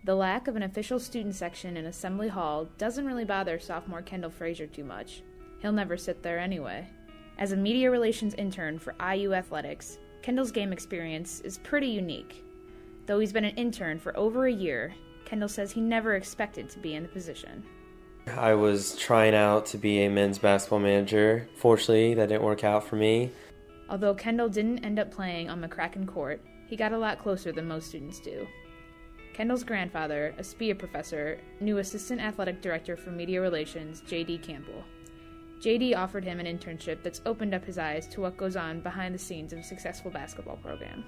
The lack of an official student section in Assembly Hall doesn't really bother sophomore Kendall Frazier too much. He'll never sit there anyway. As a media relations intern for IU Athletics, Kendall's game experience is pretty unique. Though he's been an intern for over a year, Kendall says he never expected to be in the position. I was trying out to be a men's basketball manager. Fortunately, that didn't work out for me. Although Kendall didn't end up playing on McCracken Court, he got a lot closer than most students do. Kendall's grandfather, a SPIA professor, knew Assistant Athletic Director for Media Relations, J.D. Campbell. J.D. offered him an internship that's opened up his eyes to what goes on behind the scenes of a successful basketball program.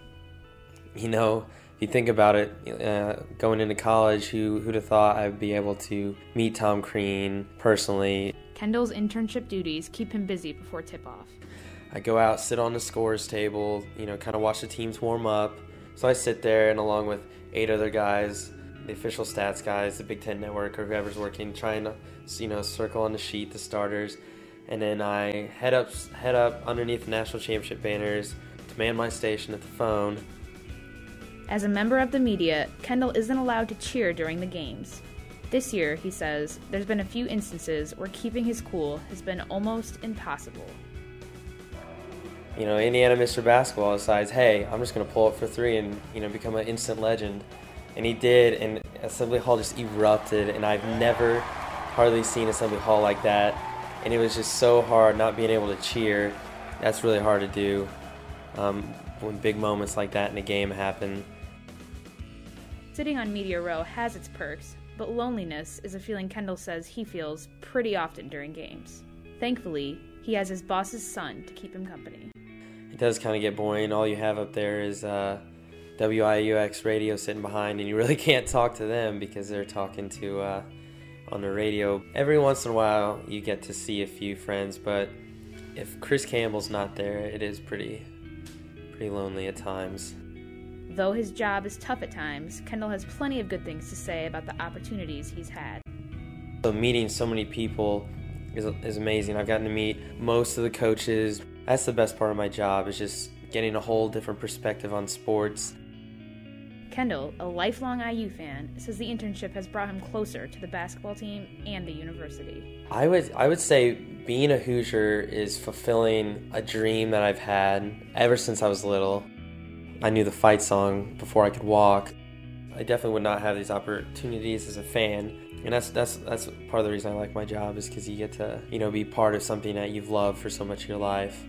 You know, if you think about it, going into college, who'd have thought I'd be able to meet Tom Crean personally? Kendall's internship duties keep him busy before tip-off. I go out, sit on the scores table, kind of watch the teams warm up. So I sit there and along with 8 other guys, the official stats guys, the Big Ten Network, or whoever's working, trying to, circle on the sheet the starters. And then I head up underneath the national championship banners to man my station at the phone. As a member of the media, Kendall isn't allowed to cheer during the games. This year, he says, there's been a few instances where keeping his cool has been almost impossible. Indiana Mr. Basketball decides, hey, I'm just going to pull up for 3 and, become an instant legend. And he did, and Assembly Hall just erupted, and I've never hardly seen Assembly Hall like that. And it was just so hard not being able to cheer. That's really hard to do when big moments like that in a game happen. Sitting on Media Row has its perks, but loneliness is a feeling Kendall says he feels pretty often during games. Thankfully, he has his boss's son to keep him company. It does kind of get boring. All you have up there is WIUX radio sitting behind, and you really can't talk to them because they're talking to on the radio. Every once in a while, you get to see a few friends, but if Chris Campbell's not there, it is pretty lonely at times. Though his job is tough at times, Kendall has plenty of good things to say about the opportunities he's had. So meeting so many people is amazing. I've gotten to meet most of the coaches. That's the best part of my job, is just getting a whole different perspective on sports. Kendall, a lifelong IU fan, says the internship has brought him closer to the basketball team and the university. I would say being a Hoosier is fulfilling a dream that I've had ever since I was little. I knew the fight song before I could walk. I definitely would not have these opportunities as a fan, and that's part of the reason I like my job, is because you get to be part of something that you've loved for so much of your life.